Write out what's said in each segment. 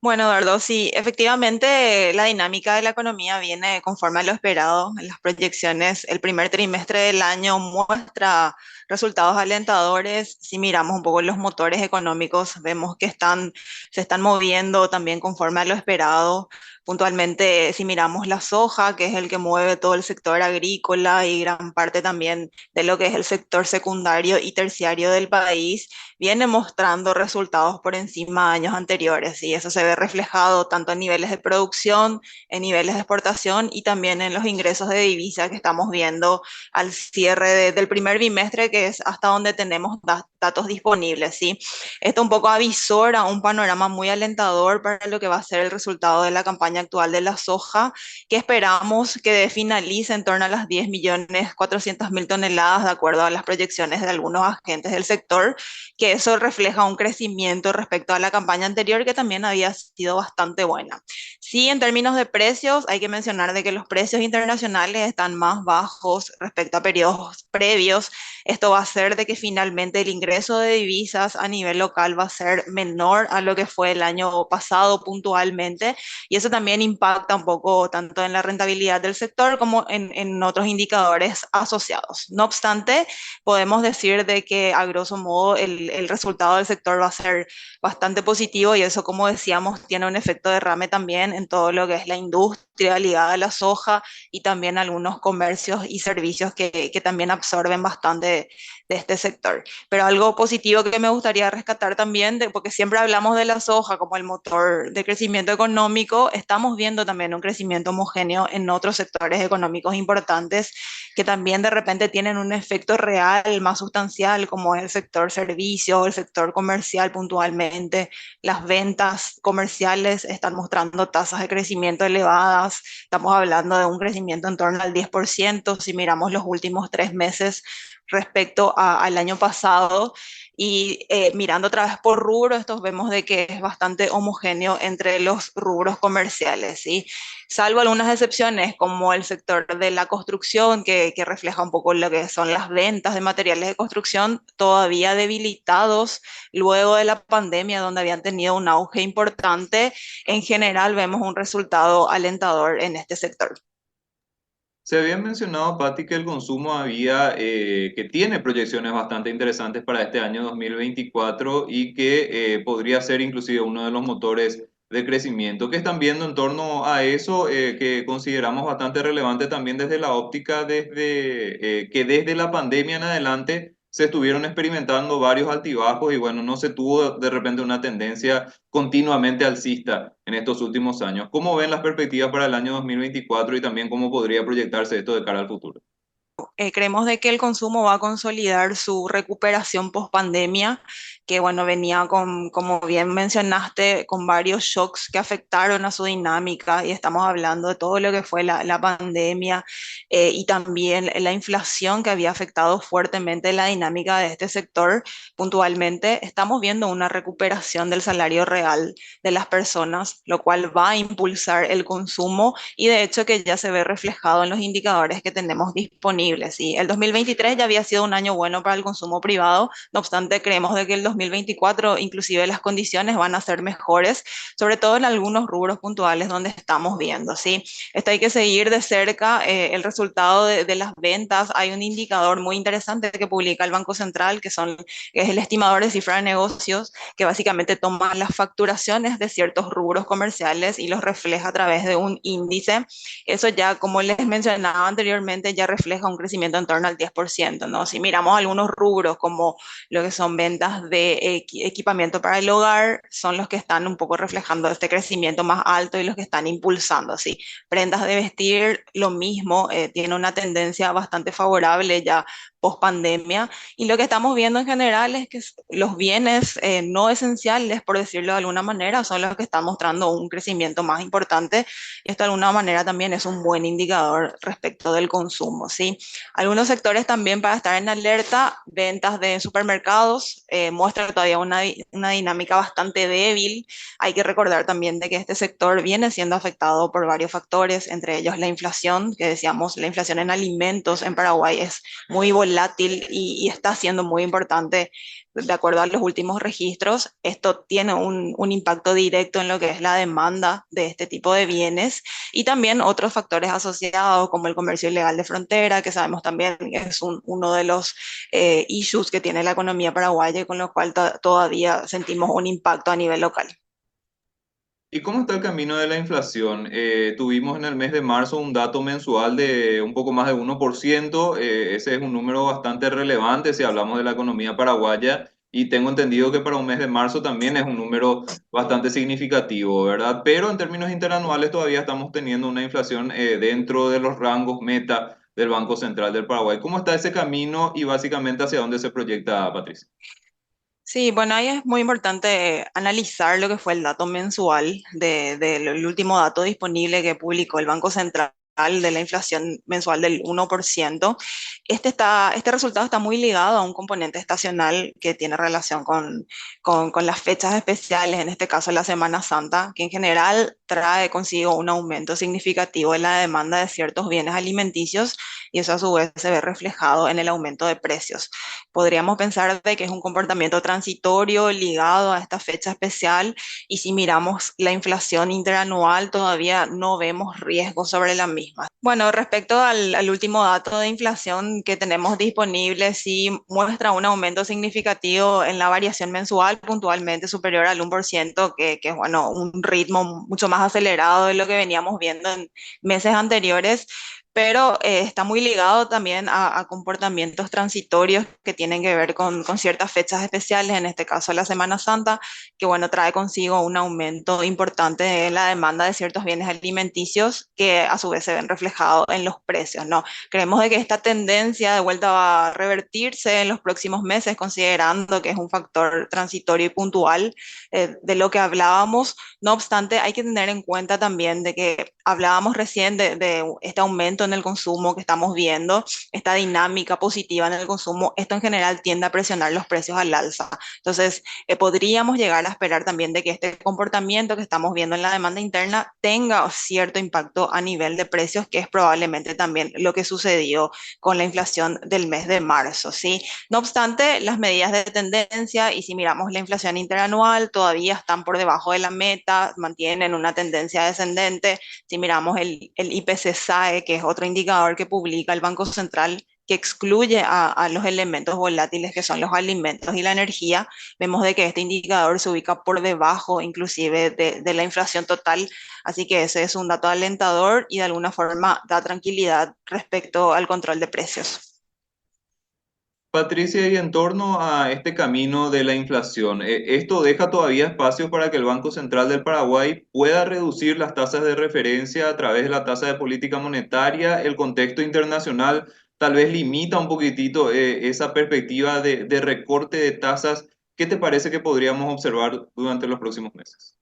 Bueno, Eduardo, sí, efectivamente la dinámica de la economía viene conforme a lo esperado. En las proyecciones, el primer trimestre del año muestra resultados alentadores. Si miramos un poco los motores económicos, vemos que se están moviendo también conforme a lo esperado. Puntualmente, si miramos la soja, que es el que mueve todo el sector agrícola y gran parte también de lo que es el sector secundario y terciario del país, viene mostrando resultados por encima de años anteriores y eso se ve reflejado tanto en niveles de producción, en niveles de exportación y también en los ingresos de divisa que estamos viendo al cierre del primer bimestre, que es hasta donde tenemos datos disponibles, ¿sí? Esto un poco avisora un panorama muy alentador para lo que va a ser el resultado de la campaña actual de la soja, que esperamos que finalice en torno a las 10.400.000 toneladas, de acuerdo a las proyecciones de algunos agentes del sector, que eso refleja un crecimiento respecto a la campaña anterior que también había sido bastante buena. Sí, en términos de precios, hay que mencionar de que los precios internacionales están más bajos respecto a periodos previos. Esto va a hacer de que finalmente el ingreso de divisas a nivel local va a ser menor a lo que fue el año pasado puntualmente, y eso también impacta un poco tanto en la rentabilidad del sector como en otros indicadores asociados. No obstante, podemos decir de que a grosso modo el resultado del sector va a ser bastante positivo, y eso, como decíamos, tiene un efecto derrame también en todo lo que es la industria ligada a la soja y también algunos comercios y servicios que también absorben bastante de este sector. Pero algo positivo que me gustaría rescatar también, porque siempre hablamos de la soja como el motor de crecimiento económico, estamos viendo también un crecimiento homogéneo en otros sectores económicos importantes que también de repente tienen un efecto real más sustancial, como es el sector servicios, el sector comercial puntualmente. Las ventas comerciales están mostrando tasas de crecimiento elevadas. Estamos hablando de un crecimiento en torno al 10% si miramos los últimos 3 meses respecto al año pasado. Y mirando otra vez por rubro, estos vemos de que es bastante homogéneo entre los rubros comerciales, ¿sí? Salvo algunas excepciones como el sector de la construcción, que refleja un poco lo que son las ventas de materiales de construcción todavía debilitados luego de la pandemia, donde habían tenido un auge importante. En general vemos un resultado alentador en este sector. Se había mencionado, Patti, que el consumo que tiene proyecciones bastante interesantes para este año 2024 y que podría ser inclusive uno de los motores de crecimiento. ¿Qué están viendo en torno a eso, que consideramos bastante relevante también desde la óptica, que desde la pandemia en adelante se estuvieron experimentando varios altibajos y bueno, no se tuvo de repente una tendencia continuamente alcista en estos últimos años? ¿Cómo ven las perspectivas para el año 2024 y también cómo podría proyectarse esto de cara al futuro? Creemos de que el consumo va a consolidar su recuperación post pandemia, que bueno, venía con, como bien mencionaste, con varios shocks que afectaron a su dinámica, y estamos hablando de todo lo que fue la pandemia, y también la inflación que había afectado fuertemente la dinámica de este sector. Puntualmente, estamos viendo una recuperación del salario real de las personas, lo cual va a impulsar el consumo, y de hecho que ya se ve reflejado en los indicadores que tenemos disponibles. ¿Sí? El 2023 ya había sido un año bueno para el consumo privado, no obstante creemos de que el 2024 inclusive las condiciones van a ser mejores, sobre todo en algunos rubros puntuales donde estamos viendo. ¿Sí? Esto hay que seguir de cerca, el resultado de las ventas. Hay un indicador muy interesante que publica el Banco Central, que es el estimador de cifra de negocios, que básicamente toma las facturaciones de ciertos rubros comerciales y los refleja a través de un índice. Eso ya, como les mencionaba anteriormente, ya refleja un crecimiento en torno al 10%, ¿no? Si miramos algunos rubros como lo que son ventas de equipamiento para el hogar, son los que están un poco reflejando este crecimiento más alto y los que están impulsando, ¿sí? Prendas de vestir, lo mismo, tiene una tendencia bastante favorable ya post pandemia, y lo que estamos viendo en general es que los bienes no esenciales, por decirlo de alguna manera, son los que están mostrando un crecimiento más importante, y esto de alguna manera también es un buen indicador respecto del consumo, ¿sí? Algunos sectores también para estar en alerta: ventas de supermercados, muestran todavía una dinámica bastante débil. Hay que recordar también de que este sector viene siendo afectado por varios factores, entre ellos la inflación, que decíamos, la inflación en alimentos en Paraguay es muy volátil y está siendo muy importante de acuerdo a los últimos registros, esto tiene un impacto directo en lo que es la demanda de este tipo de bienes y también otros factores asociados como el comercio ilegal de frontera, que sabemos también que es uno de los issues que tiene la economía paraguaya y con lo cual todavía sentimos un impacto a nivel local. ¿Y cómo está el camino de la inflación? Tuvimos en el mes de marzo un dato mensual de un poco más de 1%. Ese es un número bastante relevante si hablamos de la economía paraguaya y tengo entendido que para un mes de marzo también es un número bastante significativo, ¿verdad? Pero en términos interanuales todavía estamos teniendo una inflación dentro de los rangos meta del Banco Central del Paraguay. ¿Cómo está ese camino y básicamente hacia dónde se proyecta, Patricia? Sí, bueno, ahí es muy importante analizar lo que fue el dato mensual del último dato disponible que publicó el Banco Central de la inflación mensual del 1%. Este resultado está muy ligado a un componente estacional que tiene relación con las fechas especiales, en este caso la Semana Santa, que en general trae consigo un aumento significativo en la demanda de ciertos bienes alimenticios y eso a su vez se ve reflejado en el aumento de precios. Podríamos pensar de que es un comportamiento transitorio ligado a esta fecha especial y si miramos la inflación interanual todavía no vemos riesgos sobre la misma. Bueno, respecto al último dato de inflación que tenemos disponible, sí muestra un aumento significativo en la variación mensual, puntualmente superior al 1%, que es bueno, un ritmo mucho más acelerado de lo que veníamos viendo en meses anteriores, pero está muy ligado también a comportamientos transitorios que tienen que ver con ciertas fechas especiales, en este caso la Semana Santa, que bueno, trae consigo un aumento importante en la demanda de ciertos bienes alimenticios que a su vez se ven reflejados en los precios, ¿no? Creemos de que esta tendencia de vuelta va a revertirse en los próximos meses, considerando que es un factor transitorio y puntual de lo que hablábamos. No obstante, hay que tener en cuenta también de que hablábamos recién de este aumento en el consumo que estamos viendo, esta dinámica positiva en el consumo, esto en general tiende a presionar los precios al alza. Entonces, podríamos llegar a esperar también de que este comportamiento que estamos viendo en la demanda interna tenga cierto impacto a nivel de precios, que es probablemente también lo que sucedió con la inflación del mes de marzo, ¿sí? No obstante, las medidas de tendencia, y si miramos la inflación interanual, todavía están por debajo de la meta, mantienen una tendencia descendente. Si miramos el IPC-SAE, que es otro indicador que publica el Banco Central, que excluye a los elementos volátiles que son los alimentos y la energía, vemos de que este indicador se ubica por debajo inclusive de la inflación total, así que ese es un dato alentador y de alguna forma da tranquilidad respecto al control de precios. Patricia, y en torno a este camino de la inflación, ¿esto deja todavía espacio para que el Banco Central del Paraguay pueda reducir las tasas de referencia a través de la tasa de política monetaria? ¿El contexto internacional tal vez limita un poquitito esa perspectiva de recorte de tasas? ¿Qué te parece que podríamos observar durante los próximos meses?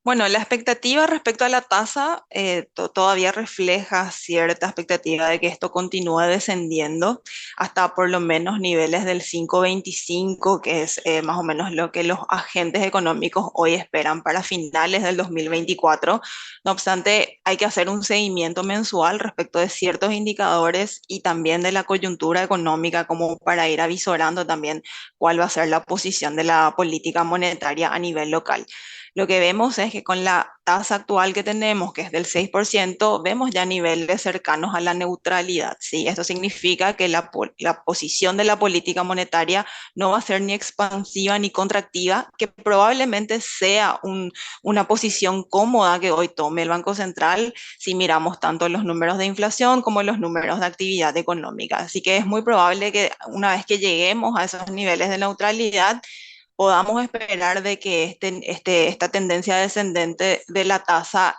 Bueno, la expectativa respecto a la tasa todavía refleja cierta expectativa de que esto continúe descendiendo hasta por lo menos niveles del 5,25, que es más o menos lo que los agentes económicos hoy esperan para finales del 2024. No obstante, hay que hacer un seguimiento mensual respecto de ciertos indicadores y también de la coyuntura económica como para ir avisorando también cuál va a ser la posición de la política monetaria a nivel local. Lo que vemos es que con la tasa actual que tenemos, que es del 6%, vemos ya niveles cercanos a la neutralidad, ¿sí? Esto significa que la posición de la política monetaria no va a ser ni expansiva ni contractiva, que probablemente sea una posición cómoda que hoy tome el Banco Central si miramos tanto los números de inflación como los números de actividad económica. Así que es muy probable que una vez que lleguemos a esos niveles de neutralidad, podamos esperar de que esta tendencia descendente de la tasa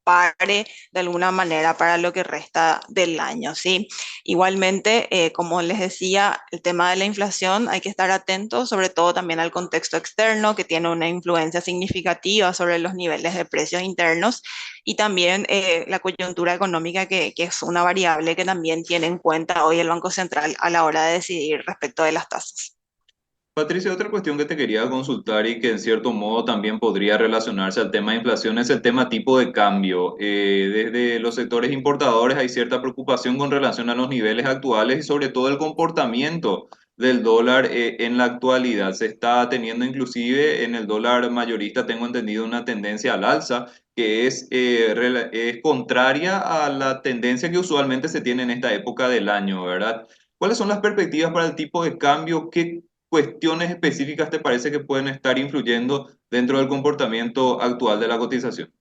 pare de alguna manera para lo que resta del año, ¿sí? Igualmente, como les decía, el tema de la inflación hay que estar atentos, sobre todo también al contexto externo, que tiene una influencia significativa sobre los niveles de precios internos, y también la coyuntura económica, que es una variable que también tiene en cuenta hoy el Banco Central a la hora de decidir respecto de las tasas. Patricia, otra cuestión que te quería consultar y que en cierto modo también podría relacionarse al tema de inflación es el tema tipo de cambio. Desde los sectores importadores hay cierta preocupación con relación a los niveles actuales y sobre todo el comportamiento del dólar en la actualidad. Se está teniendo inclusive en el dólar mayorista, tengo entendido, una tendencia al alza que es contraria a la tendencia que usualmente se tiene en esta época del año, ¿verdad? ¿Cuáles son las perspectivas para el tipo de cambio? ¿Qué cuestiones específicas te parece que pueden estar influyendo dentro del comportamiento actual de la cotización?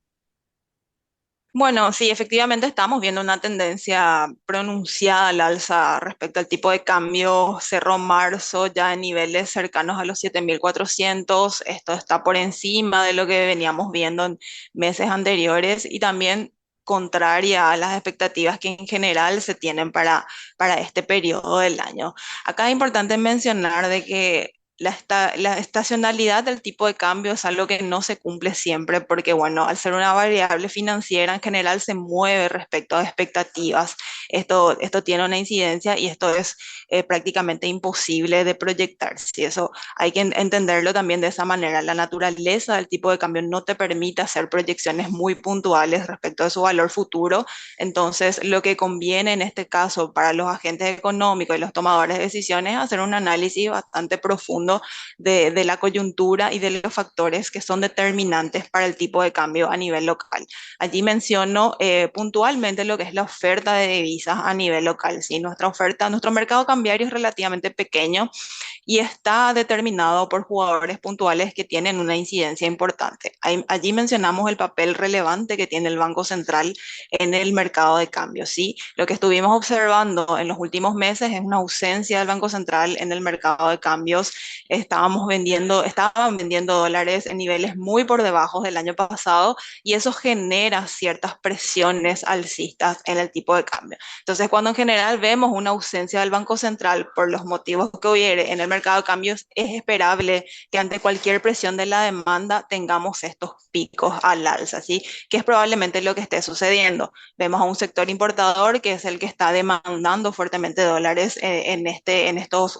Bueno, sí, efectivamente estamos viendo una tendencia pronunciada al alza respecto al tipo de cambio. Cerró marzo ya en niveles cercanos a los 7.400. Esto está por encima de lo que veníamos viendo en meses anteriores y también contraria a las expectativas que en general se tienen para este periodo del año. Acá es importante mencionar de que la estacionalidad del tipo de cambio es algo que no se cumple siempre porque, bueno, al ser una variable financiera en general se mueve respecto a expectativas. Esto tiene una incidencia y esto es prácticamente imposible de proyectar. Si eso hay que entenderlo también de esa manera. La naturaleza del tipo de cambio no te permite hacer proyecciones muy puntuales respecto de su valor futuro. Entonces, lo que conviene en este caso para los agentes económicos y los tomadores de decisiones es hacer un análisis bastante profundo de la coyuntura y de los factores que son determinantes para el tipo de cambio a nivel local. Allí menciono puntualmente lo que es la oferta de divisas a nivel local. ¿Sí? Nuestra oferta, nuestro mercado cambiario es relativamente pequeño y está determinado por jugadores puntuales que tienen una incidencia importante. Allí mencionamos el papel relevante que tiene el Banco Central en el mercado de cambio, ¿sí? Lo que estuvimos observando en los últimos meses es una ausencia del Banco Central en el mercado de cambios. Estaban vendiendo dólares en niveles muy por debajo del año pasado y eso genera ciertas presiones alcistas en el tipo de cambio. Entonces, cuando en general vemos una ausencia del Banco Central por los motivos que hubiere en el mercado de cambios, es esperable que ante cualquier presión de la demanda tengamos estos picos al alza, ¿sí? Que es probablemente lo que esté sucediendo. Vemos a un sector importador que es el que está demandando fuertemente dólares en estas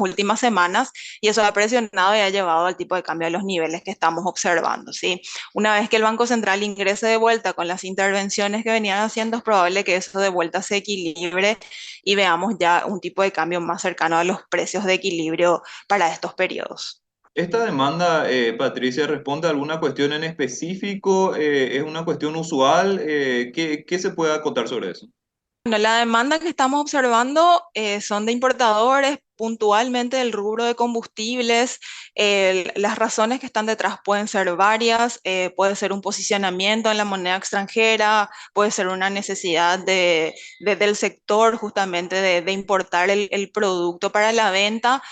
últimas semanas y eso ha presionado y ha llevado al tipo de cambio a los niveles que estamos observando, ¿sí? Una vez que el Banco Central ingrese de vuelta con las intervenciones que venían haciendo, es probable que eso de vuelta se equilibre y veamos ya un tipo de cambio más cercano a los precios de equilibrio para estos periodos. ¿Esta demanda, Patricia, responde a alguna cuestión en específico? ¿Es una cuestión usual? ¿Qué se puede acotar sobre eso? Bueno, la demanda que estamos observando son de importadores, puntualmente del rubro de combustibles. Las razones que están detrás pueden ser varias, puede ser un posicionamiento en la moneda extranjera, puede ser una necesidad del sector justamente de importar el producto para la venta.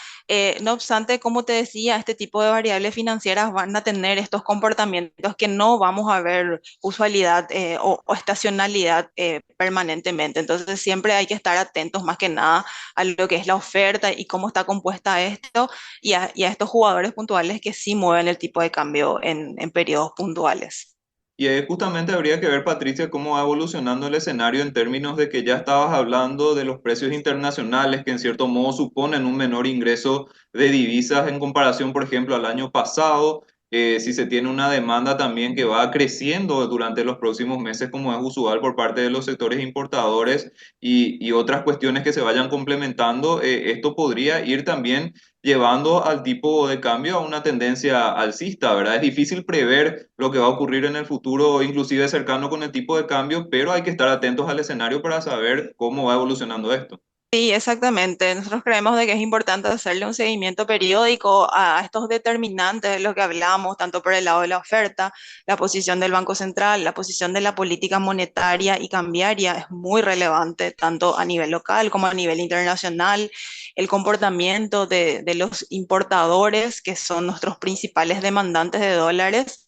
No obstante, como te decía, este tipo de variables financieras van a tener estos comportamientos que no vamos a ver usualidad o estacionalidad permanentemente. Entonces siempre hay que estar atentos más que nada a lo que es la oferta y cómo está compuesta esto y a estos jugadores puntuales que sí mueven el tipo de cambio en periodos puntuales. Y justamente habría que ver, Patricia, cómo va evolucionando el escenario en términos de que ya estabas hablando de los precios internacionales que en cierto modo suponen un menor ingreso de divisas en comparación, por ejemplo, al año pasado. Si se tiene una demanda también que va creciendo durante los próximos meses, como es usual por parte de los sectores importadores y otras cuestiones que se vayan complementando, esto podría ir también llevando al tipo de cambio a una tendencia alcista, ¿verdad? Es difícil prever lo que va a ocurrir en el futuro, inclusive cercano con el tipo de cambio, pero hay que estar atentos al escenario para saber cómo va evolucionando esto. Sí, exactamente. Nosotros creemos de que es importante hacerle un seguimiento periódico a estos determinantes de lo que hablamos, tanto por el lado de la oferta, la posición del Banco Central, la posición de la política monetaria y cambiaria es muy relevante, tanto a nivel local como a nivel internacional. El comportamiento de los importadores, que son nuestros principales demandantes de dólares,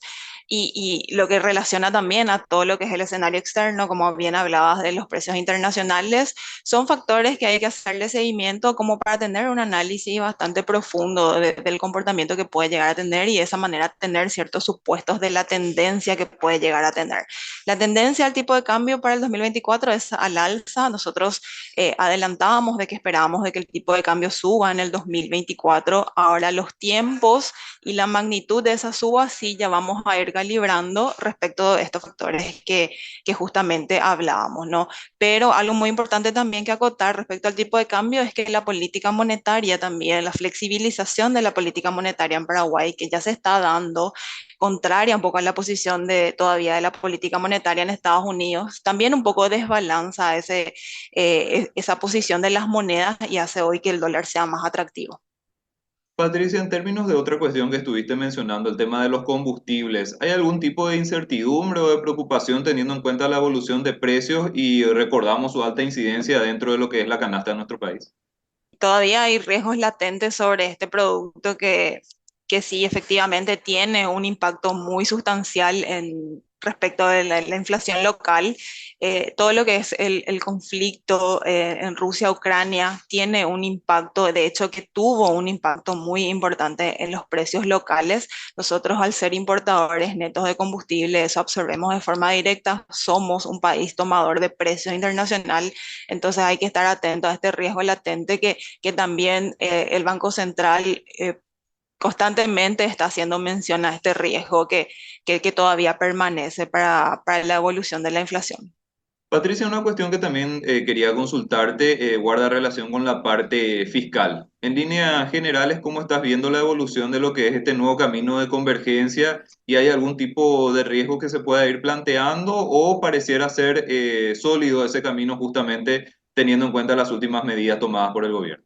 y lo que relaciona también a todo lo que es el escenario externo, como bien hablabas de los precios internacionales, son factores que hay que hacerle seguimiento como para tener un análisis bastante profundo del comportamiento que puede llegar a tener y de esa manera tener ciertos supuestos de la tendencia que puede llegar a tener. La tendencia al tipo de cambio para el 2024 es al alza. Nosotros adelantábamos de que esperábamos de que el tipo de cambio suba en el 2024. Ahora los tiempos y la magnitud de esa suba sí ya vamos a ir recalibrando respecto de estos factores que justamente hablábamos, ¿no? Pero algo muy importante también que acotar respecto al tipo de cambio es que la política monetaria también, la flexibilización de la política monetaria en Paraguay, que ya se está dando, contraria un poco a la posición de todavía de la política monetaria en Estados Unidos, también un poco desbalanza esa posición de las monedas y hace hoy que el dólar sea más atractivo. Patricia, en términos de otra cuestión que estuviste mencionando, el tema de los combustibles, ¿hay algún tipo de incertidumbre o de preocupación teniendo en cuenta la evolución de precios y recordamos su alta incidencia dentro de lo que es la canasta de nuestro país? Todavía hay riesgos latentes sobre este producto que sí efectivamente tiene un impacto muy sustancial respecto de la inflación local. Todo lo que es el conflicto en Rusia-Ucrania tiene un impacto, de hecho que tuvo un impacto muy importante en los precios locales. Nosotros al ser importadores netos de combustible, eso absorbemos de forma directa, somos un país tomador de precios internacional, entonces hay que estar atento a este riesgo latente que también el Banco Central constantemente está haciendo mención a este riesgo que todavía permanece para la evolución de la inflación. Patricia, una cuestión que también quería consultarte guarda relación con la parte fiscal. En líneas generales, ¿cómo estás viendo la evolución de lo que es este nuevo camino de convergencia? ¿Y hay algún tipo de riesgo que se pueda ir planteando o pareciera ser sólido ese camino justamente teniendo en cuenta las últimas medidas tomadas por el gobierno?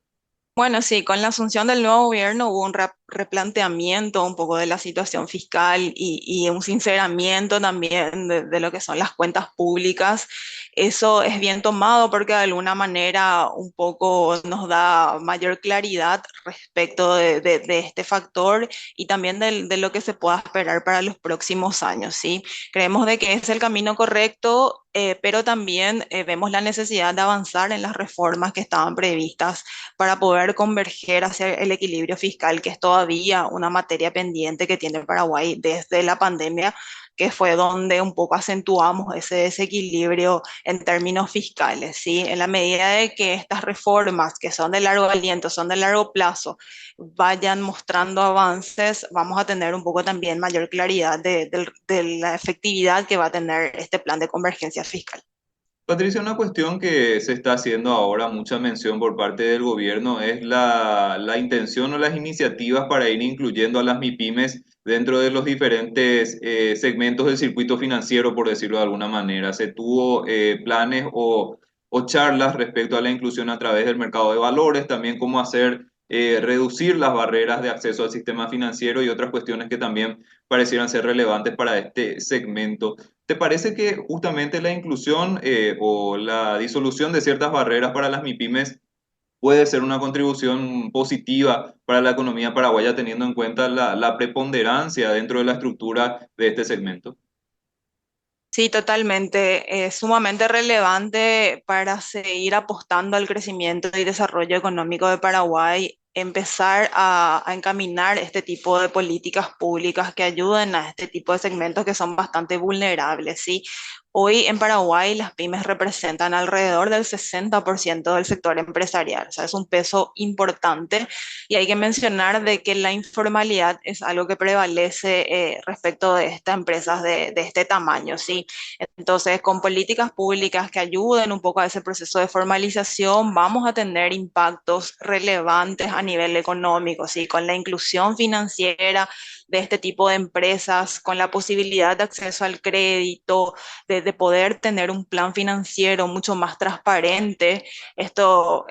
Bueno, sí, con la asunción del nuevo gobierno hubo un replanteamiento un poco de la situación fiscal y un sinceramiento también de lo que son las cuentas públicas. Eso es bien tomado porque de alguna manera un poco nos da mayor claridad respecto de este factor y también de lo que se pueda esperar para los próximos años, ¿sí? Creemos de que es el camino correcto. Pero también vemos la necesidad de avanzar en las reformas que estaban previstas para poder converger hacia el equilibrio fiscal, que es todavía una materia pendiente que tiene Paraguay desde la pandemia, que fue donde un poco acentuamos ese desequilibrio en términos fiscales, ¿sí? En la medida de que estas reformas, que son de largo aliento, son de largo plazo, vayan mostrando avances, vamos a tener un poco también mayor claridad de la efectividad que va a tener este plan de convergencia fiscal. Patricia, una cuestión que se está haciendo ahora mucha mención por parte del gobierno es la intención o las iniciativas para ir incluyendo a las MIPYMES dentro de los diferentes segmentos del circuito financiero, por decirlo de alguna manera. Se tuvo planes o charlas respecto a la inclusión a través del mercado de valores, también cómo hacer reducir las barreras de acceso al sistema financiero y otras cuestiones que también parecieran ser relevantes para este segmento. ¿Te parece que justamente la inclusión o la disolución de ciertas barreras para las MIPYMES puede ser una contribución positiva para la economía paraguaya teniendo en cuenta la preponderancia dentro de la estructura de este segmento? Sí, totalmente. Es sumamente relevante para seguir apostando al crecimiento y desarrollo económico de Paraguay, empezar a encaminar este tipo de políticas públicas que ayuden a este tipo de segmentos que son bastante vulnerables, ¿sí? Hoy en Paraguay las pymes representan alrededor del 60% del sector empresarial, o sea, es un peso importante y hay que mencionar de que la informalidad es algo que prevalece respecto de estas empresas de este tamaño, ¿sí? Entonces, con políticas públicas que ayuden un poco a ese proceso de formalización, vamos a tener impactos relevantes a nivel económico, ¿sí? Con la inclusión financiera de este tipo de empresas, con la posibilidad de acceso al crédito, de poder tener un plan financiero mucho más transparente. Esto,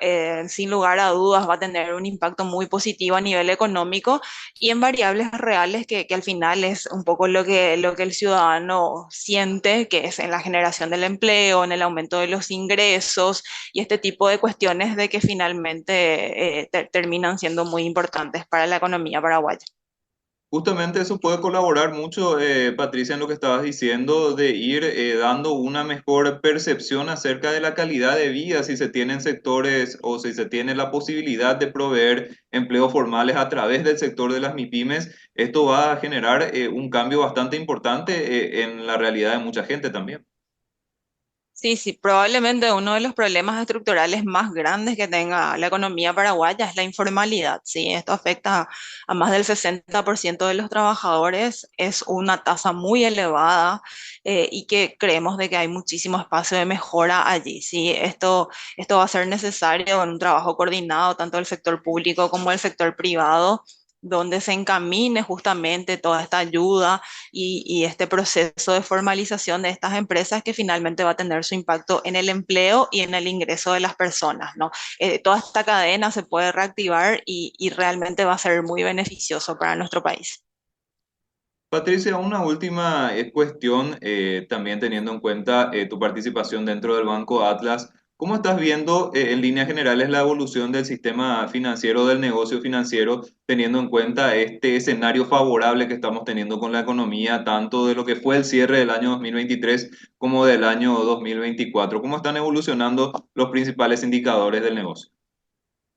sin lugar a dudas, va a tener un impacto muy positivo a nivel económico y en variables reales que al final es un poco lo que el ciudadano siente, que es en la generación del empleo, en el aumento de los ingresos y este tipo de cuestiones de que finalmente terminan siendo muy importantes para la economía paraguaya. Justamente eso puede colaborar mucho, Patricia, en lo que estabas diciendo, de ir dando una mejor percepción acerca de la calidad de vida, si se tienen sectores o si se tiene la posibilidad de proveer empleos formales a través del sector de las MIPYMES. Esto va a generar un cambio bastante importante en la realidad de mucha gente también. Sí, sí, probablemente uno de los problemas estructurales más grandes que tenga la economía paraguaya es la informalidad, ¿sí? Esto afecta a más del 60% de los trabajadores, es una tasa muy elevada y que creemos de que hay muchísimo espacio de mejora allí, ¿sí? Esto va a ser necesario en un trabajo coordinado tanto del sector público como del sector privado, donde se encamine justamente toda esta ayuda y este proceso de formalización de estas empresas que finalmente va a tener su impacto en el empleo y en el ingreso de las personas, ¿no? Toda esta cadena se puede reactivar y realmente va a ser muy beneficioso para nuestro país. Patricia, una última cuestión, también teniendo en cuenta tu participación dentro del Banco Atlas. ¿Cómo estás viendo en líneas generales la evolución del sistema financiero, del negocio financiero, teniendo en cuenta este escenario favorable que estamos teniendo con la economía, tanto de lo que fue el cierre del año 2023 como del año 2024? ¿Cómo están evolucionando los principales indicadores del negocio?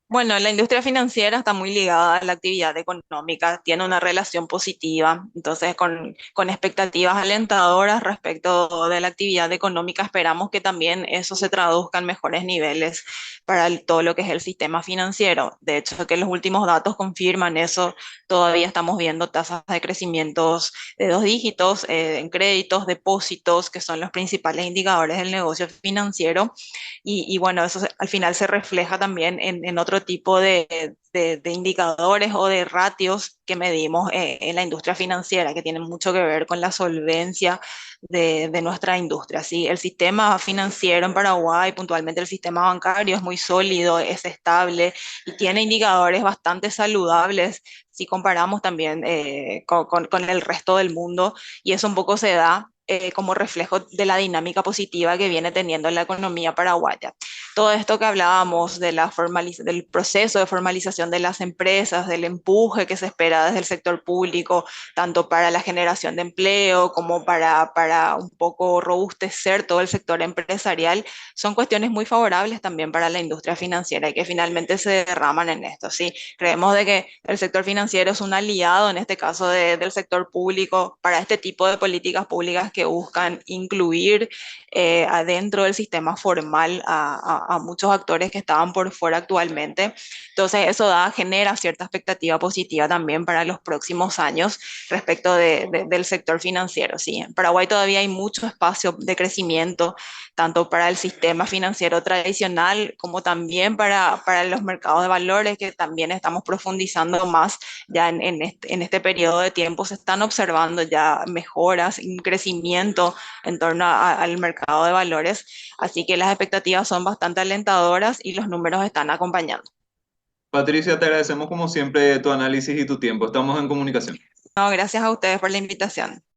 Bueno, la industria financiera está muy ligada a la actividad económica, tiene una relación positiva, entonces con expectativas alentadoras respecto de la actividad económica, esperamos que también eso se traduzca en mejores niveles para todo lo que es el sistema financiero. De hecho, que los últimos datos confirman eso, todavía estamos viendo tasas de crecimientos de dos dígitos en créditos, depósitos, que son los principales indicadores del negocio financiero y bueno, al final se refleja también en otro tipo de indicadores o de ratios que medimos en la industria financiera, que tienen mucho que ver con la solvencia de nuestra industria. ¿Sí? El sistema financiero en Paraguay, puntualmente el sistema bancario, es muy sólido, es estable y tiene indicadores bastante saludables si comparamos también con el resto del mundo, y eso un poco se da como reflejo de la dinámica positiva que viene teniendo la economía paraguaya. Todo esto que hablábamos de del proceso de formalización de las empresas, del empuje que se espera desde el sector público, tanto para la generación de empleo como para un poco robustecer todo el sector empresarial, son cuestiones muy favorables también para la industria financiera y que finalmente se derraman en esto. ¿Sí? Creemos de que el sector financiero es un aliado, en este caso del sector público, para este tipo de políticas públicas que buscan incluir adentro del sistema formal a muchos actores que estaban por fuera actualmente. Entonces eso genera cierta expectativa positiva también para los próximos años respecto del sector financiero. ¿Sí? En Paraguay todavía hay mucho espacio de crecimiento, tanto para el sistema financiero tradicional como también para los mercados de valores, que también estamos profundizando más ya en este periodo de tiempo. Se están observando ya mejoras, un crecimiento en torno al mercado de valores, así que las expectativas son bastante alentadoras y los números están acompañando. Patricia, te agradecemos como siempre tu análisis y tu tiempo. Estamos en comunicación. No, gracias a ustedes por la invitación.